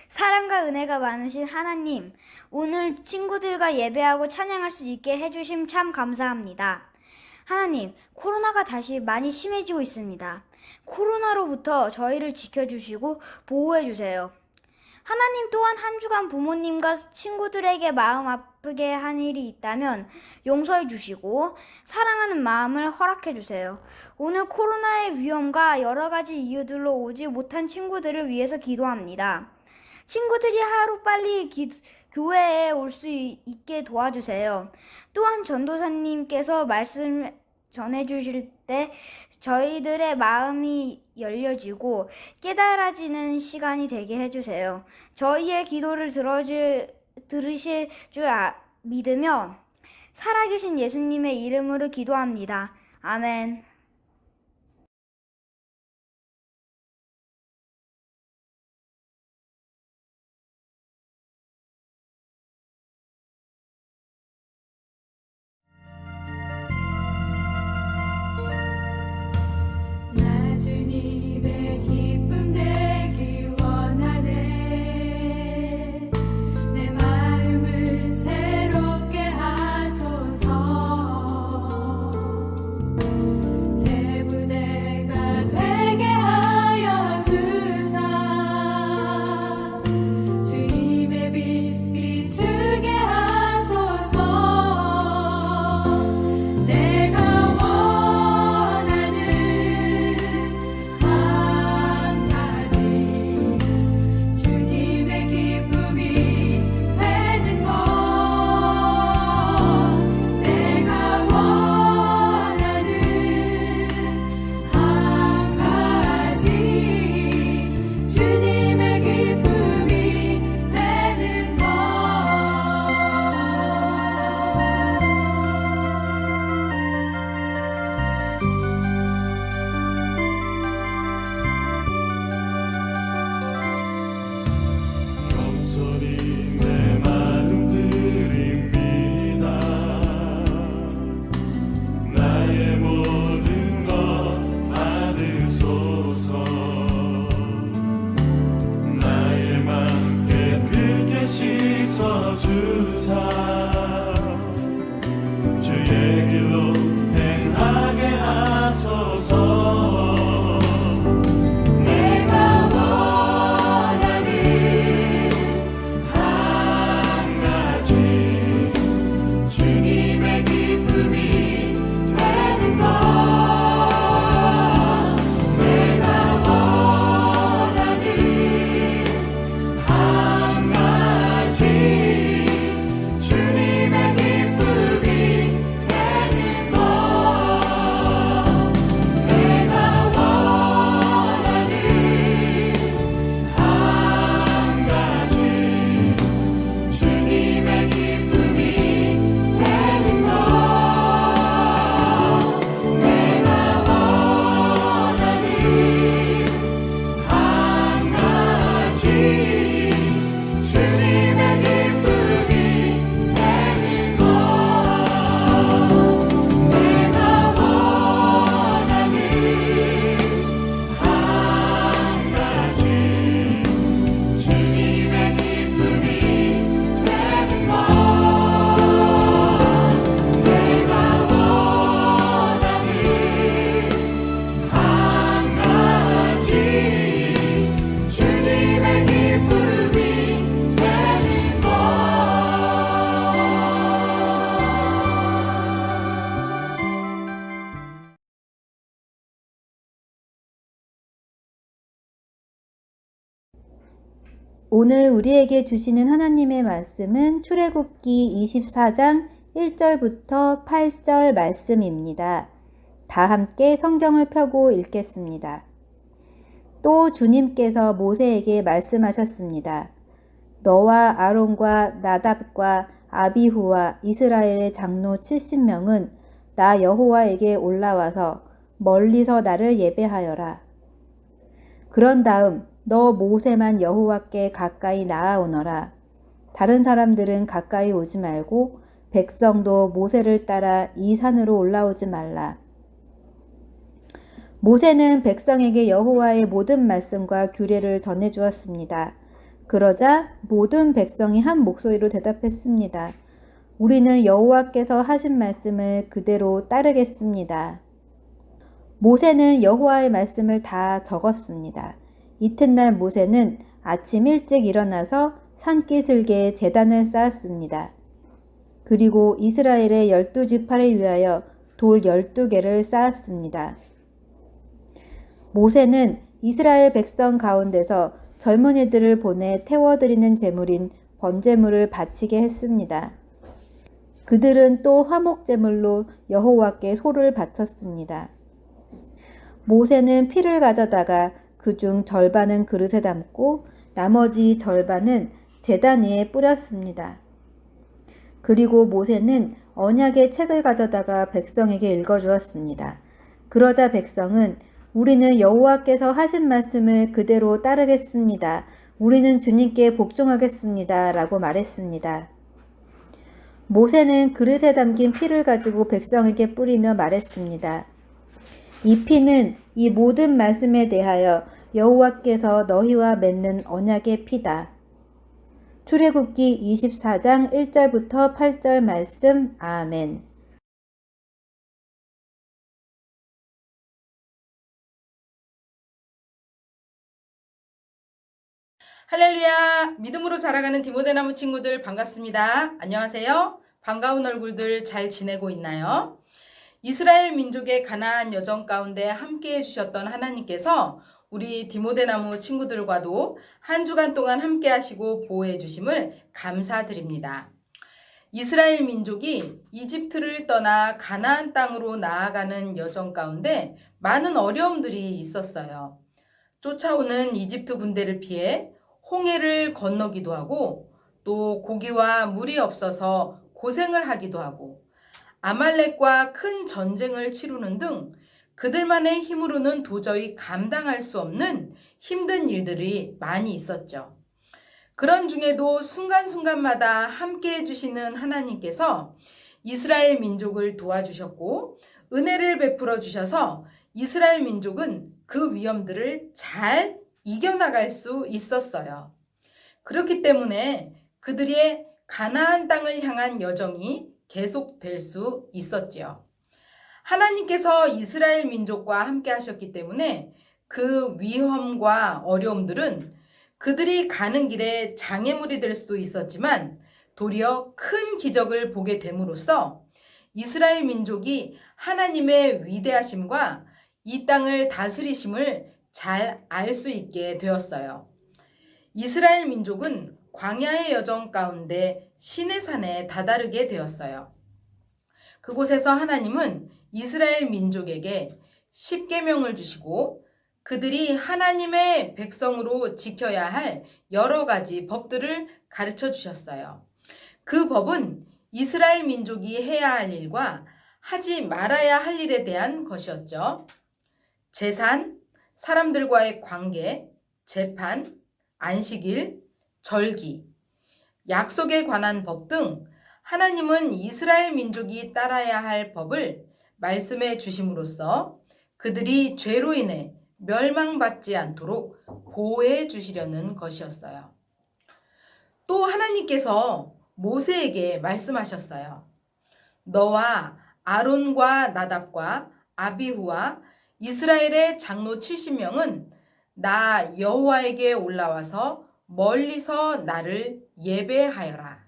사랑과 은혜가 많으신 하나님, 오늘 친구들과 예배하고 찬양할 수 있게 해주심 참 감사합니다. 하나님, 코로나가 다시 많이 심해지고 있습니다. 코로나로부터 저희를 지켜주시고 보호해주세요. 하나님 또한 한 주간 부모님과 친구들에게 마음 아프게 한 일이 있다면 용서해 주시고 사랑하는 마음을 허락해 주세요. 오늘 코로나의 위험과 여러 가지 이유들로 오지 못한 친구들을 위해서 기도합니다. 친구들이 하루빨리 교회에 올 수 있게 도와주세요. 또한 전도사님께서 말씀 전해주실 때 저희들의 마음이 열려지고 깨달아지는 시간이 되게 해주세요. 저희의 기도를 들으실 줄 믿으며 살아계신 예수님의 이름으로 기도합니다. 아멘. 주님의 기쁨 되길 원하네. 내 마음을 새롭게 하소서. 새 부대가 되게 하여 주사. 주님의 빛 비추게 하소서. 내가 주의 길로 행하게 하소서. 내가 원하는 한 가지 주님의 기쁨이 되는 것. 내가 원하는 한 가지 주님의 기쁨이 되는 것. 내가 원하는 한 가지 주님의 기쁨이 되는 것. 내가 원하는 한 가지 주님의 기쁨이 되는 것. 내가 원하는 한 가지 주님의 기쁨이 되는 것. 내가 원하는 한 가지 주님의 기쁨이 되는 것. 오늘 우리에게 주시는 하나님의 말씀은 출애굽기 24장 1절부터 8절 말씀입니다. 다 함께 성경을 펴고 읽겠습니다. 또 주님께서 모세에게 말씀하셨습니다. 너와 아론과 나답과 아비후와 이스라엘의 장로 70명은 나 여호와에게 올라와서 멀리서 나를 예배하여라. 그런 다음 너 모세만 여호와께 가까이 나아오너라. 다른 사람들은 가까이 오지 말고 백성도 모세를 따라 이 산으로 올라오지 말라. 모세는 백성에게 여호와의 모든 말씀과 규례를 전해 주었습니다. 그러자 모든 백성이 한 목소리로 대답했습니다. 우리는 여호와께서 하신 말씀을 그대로 따르겠습니다. 모세는 여호와의 말씀을 다 적었습니다. 이튿날 모세는 아침 일찍 일어나서 산기슭에 제단을 쌓았습니다. 그리고 이스라엘의 12지파를 위하여 돌 12개를 쌓았습니다. 모세는 이스라엘 백성 가운데서 젊은이들을 보내 태워드리는 제물인 번제물을 바치게 했습니다. 그들은 또 화목제물로 여호와께 소를 바쳤습니다. 모세는 피를 가져다가 그중 절반은 그릇에 담고 나머지 절반은 제단 위에 뿌렸습니다. 그리고 모세는 언약의 책을 가져다가 백성에게 읽어주었습니다. 그러자 백성은 우리는 여호와께서 하신 말씀을 그대로 따르겠습니다. 우리는 주님께 복종하겠습니다. 라고 말했습니다. 모세는 그릇에 담긴 피를 가지고 백성에게 뿌리며 말했습니다. 이 피는 이 모든 말씀에 대하여 여호와께서 너희와 맺는 언약의 피다. 출애굽기 24장 1절부터 8절 말씀. 아멘. 할렐루야! 믿음으로 자라가는 디모데나무 친구들 반갑습니다. 안녕하세요. 반가운 얼굴들 잘 지내고 있나요? 이스라엘 민족의 가나안 여정 가운데 함께 해주셨던 하나님께서 우리 디모데나무 친구들과도 한 주간 동안 함께 하시고 보호해 주심을 감사드립니다. 이스라엘 민족이 이집트를 떠나 가나안 땅으로 나아가는 여정 가운데 많은 어려움들이 있었어요. 쫓아오는 이집트 군대를 피해 홍해를 건너기도 하고 또 고기와 물이 없어서 고생을 하기도 하고 아말렉과 큰 전쟁을 치르는 등 그들만의 힘으로는 도저히 감당할 수 없는 힘든 일들이 많이 있었죠. 그런 중에도 순간순간마다 함께 해주시는 하나님께서 이스라엘 민족을 도와주셨고 은혜를 베풀어 주셔서 이스라엘 민족은 그 위험들을 잘 이겨나갈 수 있었어요. 그렇기 때문에 그들의 가나안 땅을 향한 여정이 계속될 수 있었지요. 하나님께서 이스라엘 민족과 함께 하셨기 때문에 그 위험과 어려움들은 그들이 가는 길에 장애물이 될 수도 있었지만 도리어 큰 기적을 보게 됨으로써 이스라엘 민족이 하나님의 위대하심과 이 땅을 다스리심을 잘 알 수 있게 되었어요. 이스라엘 민족은 광야의 여정 가운데 시내산에 다다르게 되었어요. 그곳에서 하나님은 이스라엘 민족에게 십계명을 주시고 그들이 하나님의 백성으로 지켜야 할 여러 가지 법들을 가르쳐 주셨어요. 그 법은 이스라엘 민족이 해야 할 일과 하지 말아야 할 일에 대한 것이었죠. 제산, 사람들과의 관계, 재판, 안식일, 절기, 약속에 관한 법 등 하나님은 이스라엘 민족이 따라야 할 법을 말씀해 주심으로써 그들이 죄로 인해 멸망받지 않도록 보호해 주시려는 것이었어요. 또 하나님께서 모세에게 말씀하셨어요. 너와 아론과 나답과 아비후와 이스라엘의 장로 70명은 나 여호와에게 올라와서 멀리서 나를 예배하여라.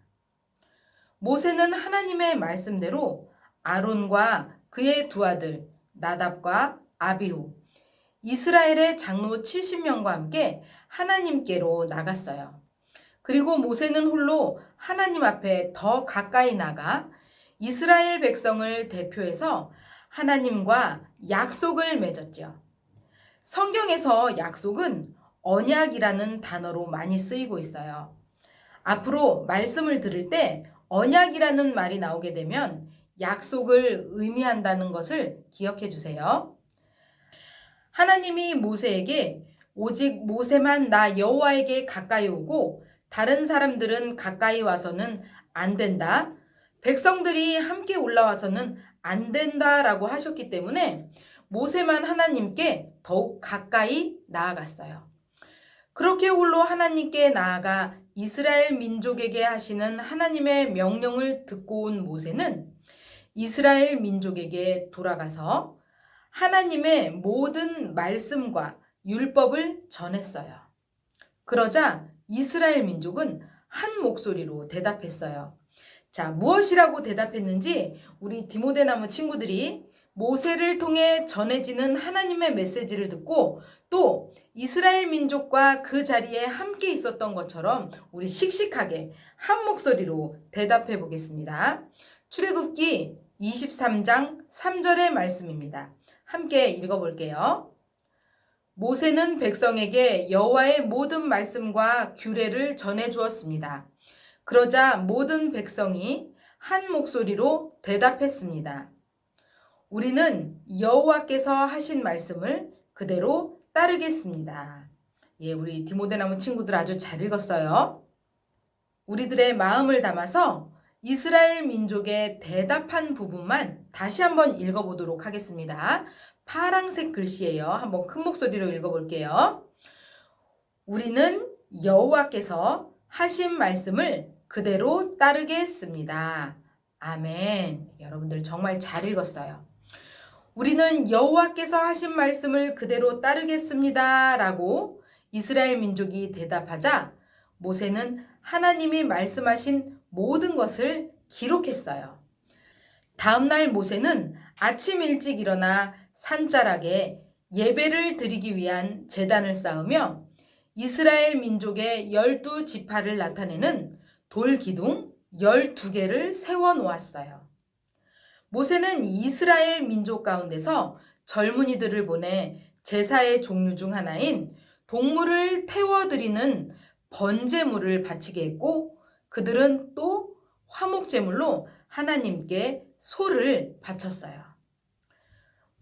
모세는 하나님의 말씀대로 아론과 그의 두 아들 나답과 아비후, 이스라엘의 장로 70명과 함께 하나님께로 나갔어요. 그리고 모세는 홀로 하나님 앞에 더 가까이 나가 이스라엘 백성을 대표해서 하나님과 약속을 맺었죠. 성경에서 약속은 언약이라는 단어로 많이 쓰이고 있어요. 앞으로 말씀을 들을 때 언약이라는 말이 나오게 되면 약속을 의미한다는 것을 기억해 주세요. 하나님이 모세에게 오직 모세만 나 여호와에게 가까이 오고 다른 사람들은 가까이 와서는 안 된다. 백성들이 함께 올라와서는 안 된다라고 하셨기 때문에 모세만 하나님께 더욱 가까이 나아갔어요. 그렇게 홀로 하나님께 나아가 이스라엘 민족에게 하시는 하나님의 명령을 듣고 온 모세는 이스라엘 민족에게 돌아가서 하나님의 모든 말씀과 율법을 전했어요. 그러자 이스라엘 민족은 한 목소리로 대답했어요. 자, 무엇이라고 대답했는지 우리 디모데나무 친구들이 모세를 통해 전해지는 하나님의 메시지를 듣고 또 이스라엘 민족과 그 자리에 함께 있었던 것처럼 우리 씩씩하게 한 목소리로 대답해 보겠습니다. 출애굽기 23장 3절의 말씀입니다. 함께 읽어볼게요. 모세는 백성에게 여호와의 모든 말씀과 규례를 전해 주었습니다. 그러자 모든 백성이 한 목소리로 대답했습니다. 우리는 여호와께서 하신 말씀을 그대로 따르겠습니다. 예, 우리 디모데나무 친구들 아주 잘 읽었어요. 우리들의 마음을 담아서 이스라엘 민족의 대답한 부분만 다시 한번 읽어보도록 하겠습니다. 파란색 글씨예요. 한번 큰 목소리로 읽어볼게요. 우리는 여호와께서 하신 말씀을 그대로 따르겠습니다. 아멘. 여러분들 정말 잘 읽었어요. 우리는 여호와께서 하신 말씀을 그대로 따르겠습니다. 라고 이스라엘 민족이 대답하자 모세는 하나님이 말씀하신 모든 것을 기록했어요. 다음날 모세는 아침 일찍 일어나 산자락에 예배를 드리기 위한 제단을 쌓으며 이스라엘 민족의 12지파를 나타내는 돌기둥 12개를 세워 놓았어요. 모세는 이스라엘 민족 가운데서 젊은이들을 보내 제사의 종류 중 하나인 동물을 태워드리는 번제물을 바치게 했고 그들은 또 화목제물로 하나님께 소를 바쳤어요.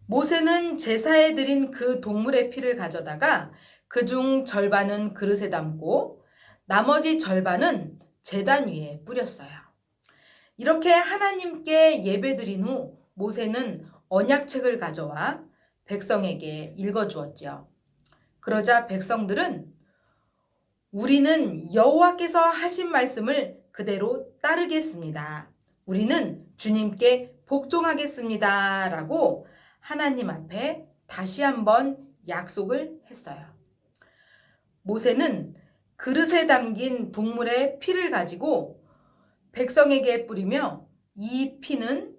모세는 제사에 드린 그 동물의 피를 가져다가 그중 절반은 그릇에 담고 나머지 절반은 제단 위에 뿌렸어요. 이렇게 하나님께 예배드린 후 모세는 언약책을 가져와 백성에게 읽어주었죠. 그러자 백성들은 우리는 여호와께서 하신 말씀을 그대로 따르겠습니다. 우리는 주님께 복종하겠습니다. 라고 하나님 앞에 다시 한번 약속을 했어요. 모세는 그릇에 담긴 동물의 피를 가지고 백성에게 뿌리며 이 피는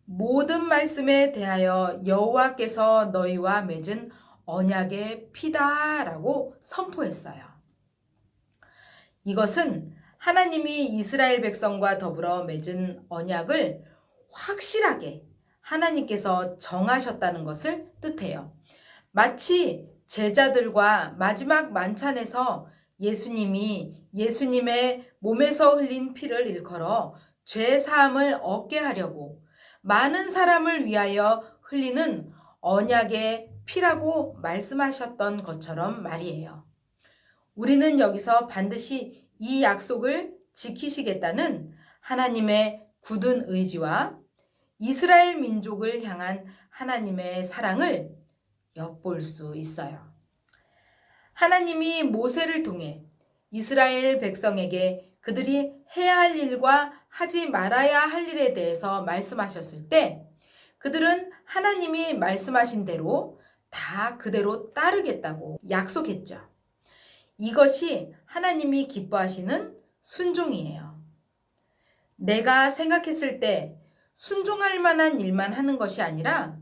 모든 말씀에 대하여 여호와께서 너희와 맺은 언약의 피다라고 선포했어요. 이것은 하나님이 이스라엘 백성과 더불어 맺은 언약을 확실하게 하나님께서 정하셨다는 것을 뜻해요. 마치 제자들과 마지막 만찬에서 예수님의 몸에서 흘린 피를 일컬어 죄 사함을 얻게 하려고 많은 사람을 위하여 흘리는 언약의 피라고 말씀하셨던 것처럼 말이에요. 우리는 여기서 반드시 이 약속을 지키시겠다는 하나님의 굳은 의지와 이스라엘 민족을 향한 하나님의 사랑을 엿볼 수 있어요. 하나님이 모세를 통해 이스라엘 백성에게 그들이 해야 할 일과 하지 말아야 할 일에 대해서 말씀하셨을 때 그들은 하나님이 말씀하신 대로 다 그대로 따르겠다고 약속했죠. 이것이 하나님이 기뻐하시는 순종이에요. 내가 생각했을 때 순종할 만한 일만 하는 것이 아니라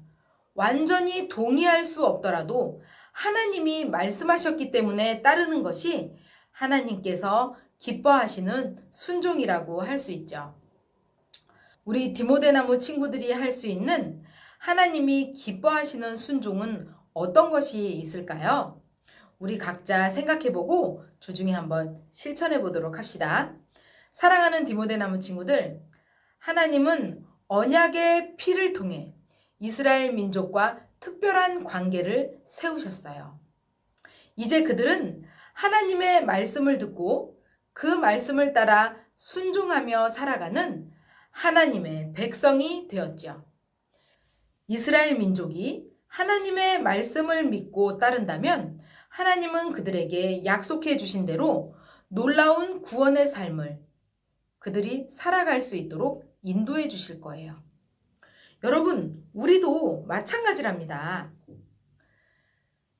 완전히 동의할 수 없더라도 하나님이 말씀하셨기 때문에 따르는 것이 하나님께서 기뻐하시는 순종이라고 할 수 있죠. 우리 디모데나무 친구들이 할 수 있는 하나님이 기뻐하시는 순종은 어떤 것이 있을까요? 우리 각자 생각해보고 주중에 한번 실천해 보도록 합시다. 사랑하는 디모데나무 친구들, 하나님은 언약의 피를 통해 이스라엘 민족과 특별한 관계를 세우셨어요. 이제 그들은 하나님의 말씀을 듣고 그 말씀을 따라 순종하며 살아가는 하나님의 백성이 되었죠. 이스라엘 민족이 하나님의 말씀을 믿고 따른다면 하나님은 그들에게 약속해 주신 대로 놀라운 구원의 삶을 그들이 살아갈 수 있도록 인도해 주실 거예요. 여러분, 우리도 마찬가지랍니다.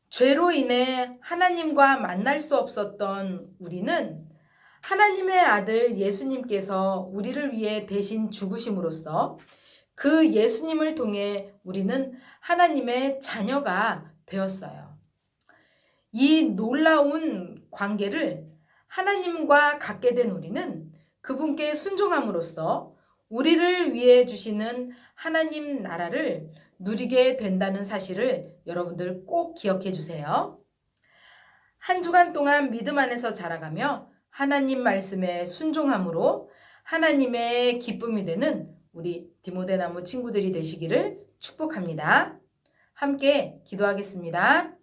죄로 인해 하나님과 만날 수 없었던 우리는 하나님의 아들 예수님께서 우리를 위해 대신 죽으심으로써 그 예수님을 통해 우리는 하나님의 자녀가 되었어요. 이 놀라운 관계를 하나님과 갖게 된 우리는 그분께 순종함으로써 우리를 위해 주시는 하나님 나라를 누리게 된다는 사실을 여러분들 꼭 기억해 주세요. 한 주간 동안 믿음 안에서 자라가며 하나님 말씀에 순종함으로 하나님의 기쁨이 되는 우리 디모데나무 친구들이 되시기를 축복합니다. 함께 기도하겠습니다.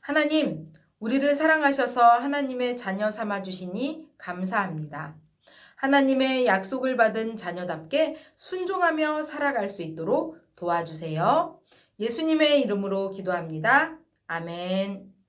하나님, 우리를 사랑하셔서 하나님의 자녀 삼아 주시니 감사합니다. 하나님의 약속을 받은 자녀답게 순종하며 살아갈 수 있도록 도와주세요. 예수님의 이름으로 기도합니다. 아멘.